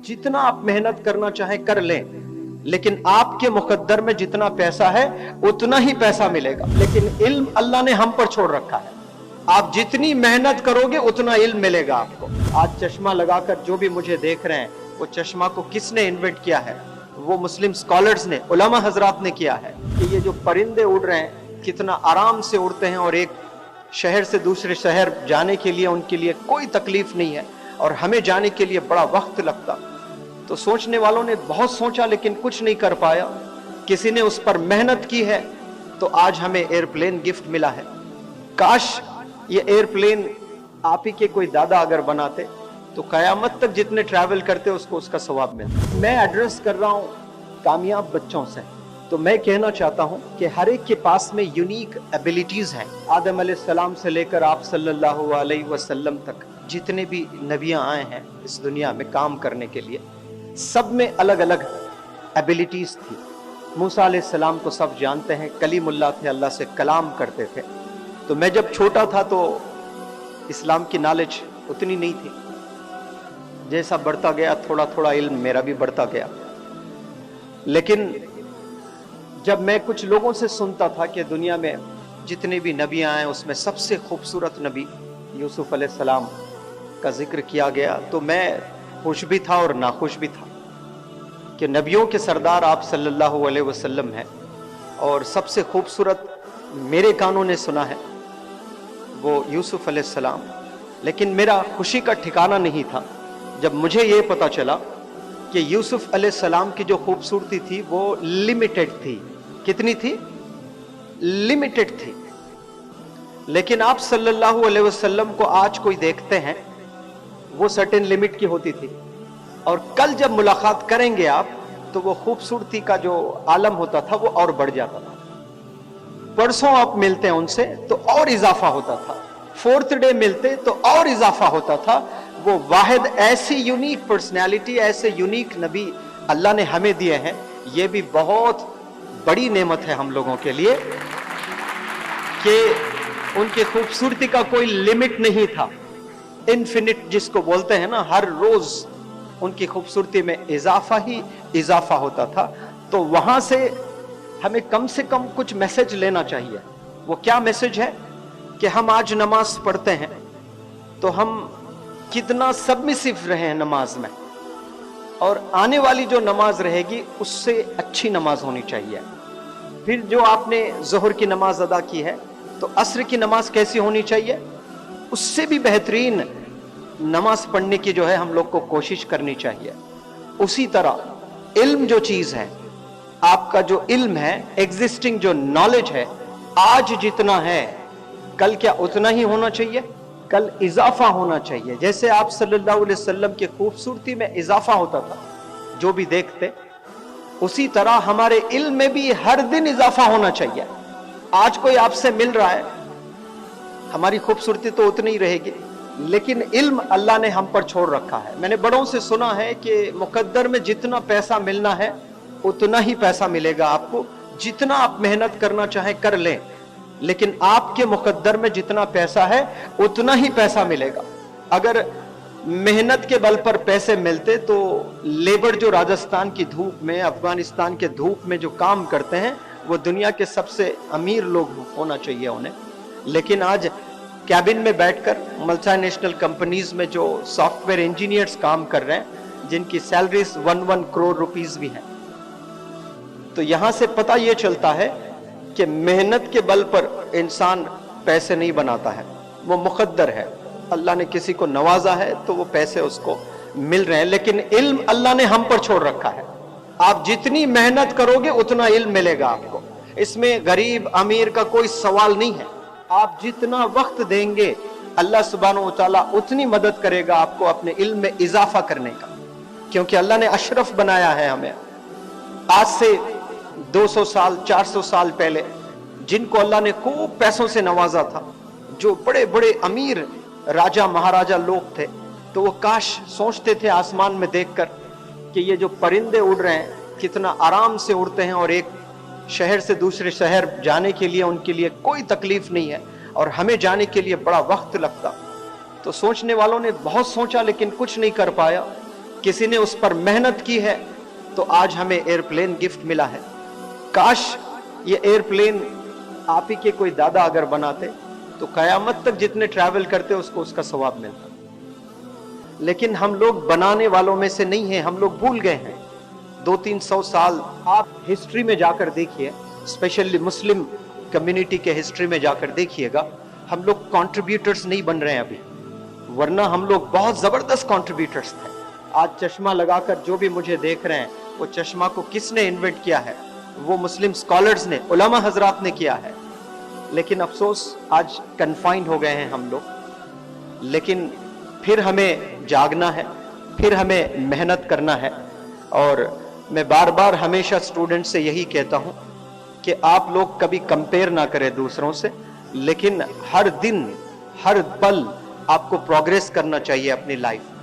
जितना आप मेहनत करना चाहे कर लें, लेकिन आपके मुकद्दर में जितना पैसा है उतना ही पैसा मिलेगा। लेकिन इल्म अल्लाह ने हम पर छोड़ रखा है। आप जितनी मेहनत करोगे उतना इल्म मिलेगा आपको। आज चश्मा लगाकर जो भी मुझे देख रहे हैं, वो चश्मा को किसने इन्वेंट किया है? वो मुस्लिम स्कॉलर्स ने, उलमा हजरात ने किया है। कि ये जो परिंदे उड़ रहे हैं कितना आराम से उड़ते हैं और एक शहर से दूसरे शहर जाने के लिए उनके लिए कोई तकलीफ नहीं है, और हमें जाने के लिए बड़ा वक्त लगता। तो सोचने वालों ने बहुत सोचा लेकिन कुछ नहीं कर पाया। किसी ने उस पर मेहनत की है तो आज हमें एयरप्लेन गिफ्ट मिला है। काश ये एयरप्लेन आप ही के कोई दादा अगर बनाते तो कयामत तक जितने ट्रैवल करते उसको उसका सवाब मिलता। मैं एड्रेस कर रहा हूं कामयाब बच्चों से, तो मैं कहना चाहता हूं कि हर एक के पास में यूनिक एबिलिटीज हैं। आदम अलैहिस्सलाम से लेकर आप सल्लल्लाहु अलैहि वसल्लम तक जितने भी नबियां आए हैं इस दुनिया में काम करने के लिए, सब में अलग अलग एबिलिटीज थी। मूसा अलैहिस्सलाम को सब जानते हैं, कलीमुल्लाह थे, अल्लाह से कलाम करते थे। तो मैं जब छोटा था तो इस्लाम की नॉलेज उतनी नहीं थी। जैसा बढ़ता गया थोड़ा थोड़ा इल्म मेरा भी बढ़ता गया। लेकिन जब मैं कुछ लोगों से सुनता था कि दुनिया में जितने भी नबी आए उसमें सबसे खूबसूरत नबी यूसुफ अलैहिस्सलाम का जिक्र किया गया, तो मैं खुश भी था और नाखुश भी था कि नबियों के सरदार आप सल्लल्लाहु अलैहि वसल्लम हैं, और सबसे खूबसूरत मेरे कानों ने सुना है वो यूसुफ अलैहिस्सलाम। लेकिन मेरा खुशी का ठिकाना नहीं था जब मुझे ये पता चला कि यूसुफ अलैहिस्सलाम की जो खूबसूरती थी वो लिमिटेड थी। कितनी थी? लिमिटेड थी। लेकिन आप सल्लल्लाहु अलैहि वसल्लम को आज कोई देखते हैं वो सर्टेन लिमिट की होती थी, और कल जब मुलाकात करेंगे आप तो वो खूबसूरती का जो आलम होता था वो और बढ़ जाता था। परसों आप मिलते हैं उनसे तो और इजाफा होता था, फोर्थ डे मिलते तो और इजाफा होता था। वो वाहिद ऐसी यूनिक पर्सनैलिटी, ऐसे यूनिक नबी अल्लाह ने हमें दिए हैं। ये भी बहुत बड़ी नेमत है हम लोगों के लिए कि उनकी खूबसूरती का कोई लिमिट नहीं था। इन्फिनिट जिसको बोलते हैं ना, हर रोज उनकी खूबसूरती में इजाफा ही इजाफा होता था। तो वहां से हमें कम से कम कुछ मैसेज लेना चाहिए। वो क्या मैसेज है कि हम आज नमाज पढ़ते हैं तो हम कितना सबमिसिव रहे हैं नमाज में, और आने वाली जो नमाज रहेगी उससे अच्छी नमाज होनी चाहिए। फिर जो आपने जोहर की नमाज अदा की है तो असर की नमाज कैसी होनी चाहिए, उससे भी बेहतरीन नमाज पढ़ने की जो है हम लोग को कोशिश करनी चाहिए। उसी तरह इल्म जो चीज है, आपका जो इल्म है, एग्जिस्टिंग जो नॉलेज है, आज जितना है कल क्या उतना ही होना चाहिए? कल इजाफा होना चाहिए। जैसे आप सल्लल्लाहु अलैहि वसल्लम की खूबसूरती में इजाफा होता था जो भी देखते, उसी तरह हमारे इल्म में भी हर दिन इजाफा होना चाहिए। आज कोई आपसे मिल रहा है, हमारी खूबसूरती तो उतनी ही रहेगी, लेकिन इल्म अल्लाह ने हम पर छोड़ रखा है। मैंने बड़ों से सुना है कि मुकद्दर में जितना पैसा मिलना है उतना ही पैसा मिलेगा आपको। जितना आप मेहनत करना चाहे कर लें, लेकिन आपके मुकद्दर में जितना पैसा है उतना ही पैसा मिलेगा। अगर मेहनत के बल पर पैसे मिलते तो लेबर जो राजस्थान की धूप में, अफगानिस्तान के धूप में जो काम करते हैं वो दुनिया के सबसे अमीर लोग होना चाहिए उन्हें। लेकिन आज कैबिन में बैठकर मल्टीनेशनल कंपनीज में जो सॉफ्टवेयर इंजीनियर्स काम कर रहे हैं जिनकी सैलरीज 1 करोड़ रुपीस भी हैं। तो यहां से पता यह चलता है कि मेहनत के बल पर इंसान पैसे नहीं बनाता है, वो मुकद्दर है। अल्लाह ने किसी को नवाजा है तो वो पैसे उसको मिल रहे हैं। लेकिन इल्म अल्लाह ने हम पर छोड़ रखा है। आप जितनी मेहनत करोगे उतना इल्म मिलेगा आपको। इसमें गरीब अमीर का कोई सवाल नहीं है। आप जितना वक्त देंगे अल्लाह सुब्हानहू व तआला उतनी मदद करेगा आपको अपने इल्म में इजाफा करने का, क्योंकि अल्लाह ने अशरफ बनाया है हमें। आज से 200 साल 400 साल पहले जिनको अल्लाह ने खूब पैसों से नवाजा था, जो बड़े बड़े अमीर राजा महाराजा लोग थे, तो वो काश सोचते थे आसमान में देखकर कि ये जो परिंदे उड़ रहे हैं कितना आराम से उड़ते हैं, और एक शहर से दूसरे शहर जाने के लिए उनके लिए कोई तकलीफ नहीं है, और हमें जाने के लिए बड़ा वक्त लगता। तो सोचने वालों ने बहुत सोचा लेकिन कुछ नहीं कर पाया। किसी ने उस पर मेहनत की है तो आज हमें एयरप्लेन गिफ्ट मिला है। काश ये एयरप्लेन आप ही के कोई दादा अगर बनाते तो कयामत तक जितने ट्रैवल करते उसको उसका सवाब मिलता। लेकिन हम लोग बनाने वालों में से नहीं हैं, हम लोग भूल गए हैं। 200-300 साल आप हिस्ट्री में जाकर देखिए, स्पेशली मुस्लिम कम्युनिटी के हिस्ट्री में जाकर देखिएगा, हम लोग कंट्रीब्यूटर्स नहीं बन रहे हैं अभी, वरना हम लोग बहुत जबरदस्त कंट्रीब्यूटर्स थे। आज चश्मा लगाकर जो भी मुझे देख रहे हैं, वो चश्मा को किसने इन्वेंट किया है? वो मुस्लिम स्कॉलर्स ने, उलमा हजरात ने किया है। लेकिन अफसोस आज कन्फाइंड हो गए हैं हम लोग। लेकिन फिर हमें जागना है, फिर हमें मेहनत करना है। और मैं बार बार हमेशा स्टूडेंट से यही कहता हूं कि आप लोग कभी कंपेयर ना करें दूसरों से, लेकिन हर दिन हर पल आपको प्रोग्रेस करना चाहिए अपनी लाइफ में।